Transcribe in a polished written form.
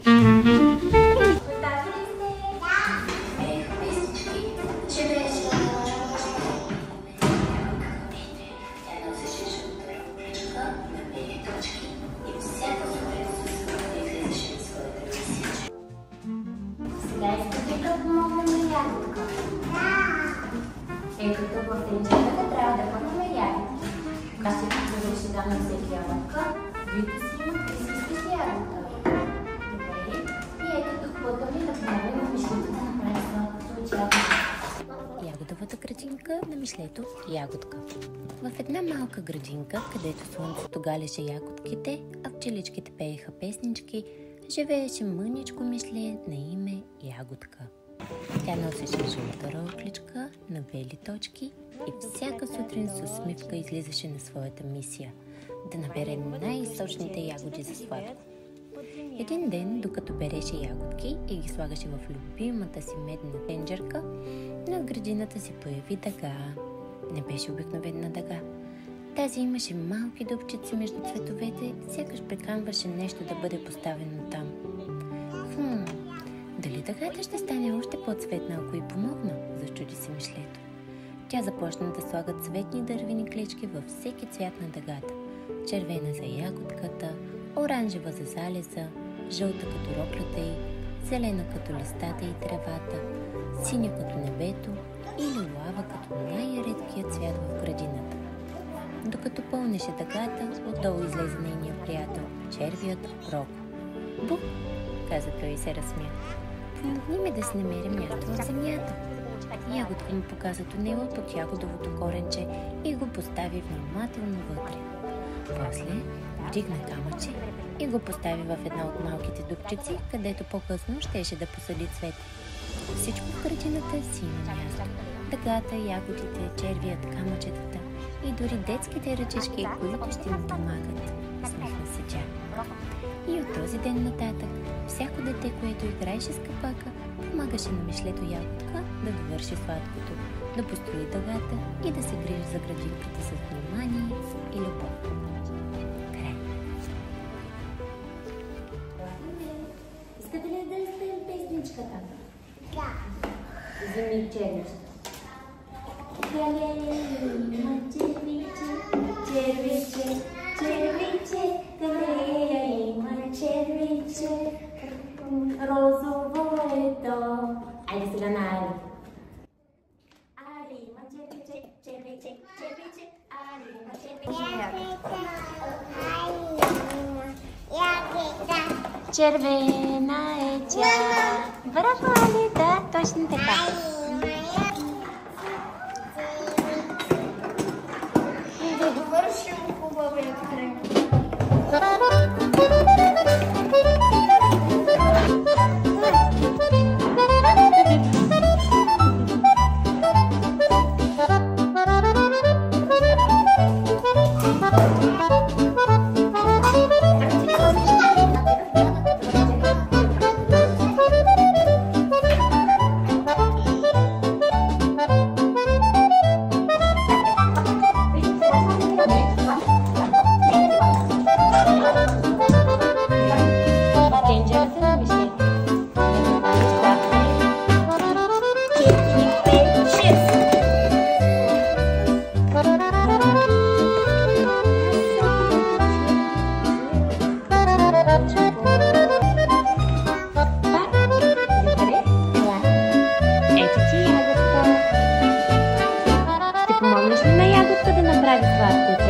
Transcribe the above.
Сега искате да помогнем на ягодка? Ето тук в тенджерата трябва да пъкнем ягодки. Аз ще дам на всеки ягодка. Вие си имате с ягодка. Добре. И ето тук пъкаме да помогнем на мишлето да направи сладкото от ягодка. Ягодовата градинка на мишлето ягодка. В една малка градинка, където слънцето галеше ягодките, а пчеличките пееха песнички, живееше мъничко мишле на име Ягодка. Тя носеше жълта рокличка на бели точки и всяка сутрин с усмивка излизаше на своята мисия – да набере най-сочните ягоди за сладко. Един ден, докато береше ягодки и ги слагаше в любимата си медна тенджерка, над градината си появи дъга. Не беше обикновена дъга. Тази имаше малки дупчици между цветовете, сякаш приканваше нещо да бъде поставено там. Дали дъгата ще стане още по-цветна, ако й помогна? Зачуди се мишлето. Тя започна да слага цветни дървени клечки във всеки цвят на дъгата. Червена за ягодката, оранжева за залеза, жълта като роклята й, зелена като листата и тревата, синя като небето и лилава като най-редкият цвят в градината. Докато пълнеше дъгата, отдолу излезе нейния приятел, червият Роко. Бу! Каза той и се разсмя. Помогни ми да си намеря място в земята. Ягодка му показа тунела под ягодовото коренче и го постави внимателно вътре. После вдигна камъче и го постави в една от малките дупчици, където по-късно щеше да посади цвет. Всичко в градината си има място. Дъгата, ягодите, червият, камъчетата и дори детските ръчички, които ще им помагат. Смехна се тя. И от този ден нататък, всяко дете, което играеше с капака, помагаше на мишлето Ягодка да довърши сладкото, да построи дъгата и да се грижи за градинката с внимание и любов. Край. Искате ли да изпеем песничката? Да. Зими червиче. Галея червиче, червиче, червиче, галея има червиче, розово е то. Айде сега на Али. Али има червиче, червиче, червиче, Али има червиче. Червена е тя. Браво, Али, да, точно така. Да довършим хубавия кръг. Помогнеш ли на Ягодка да направи сладко?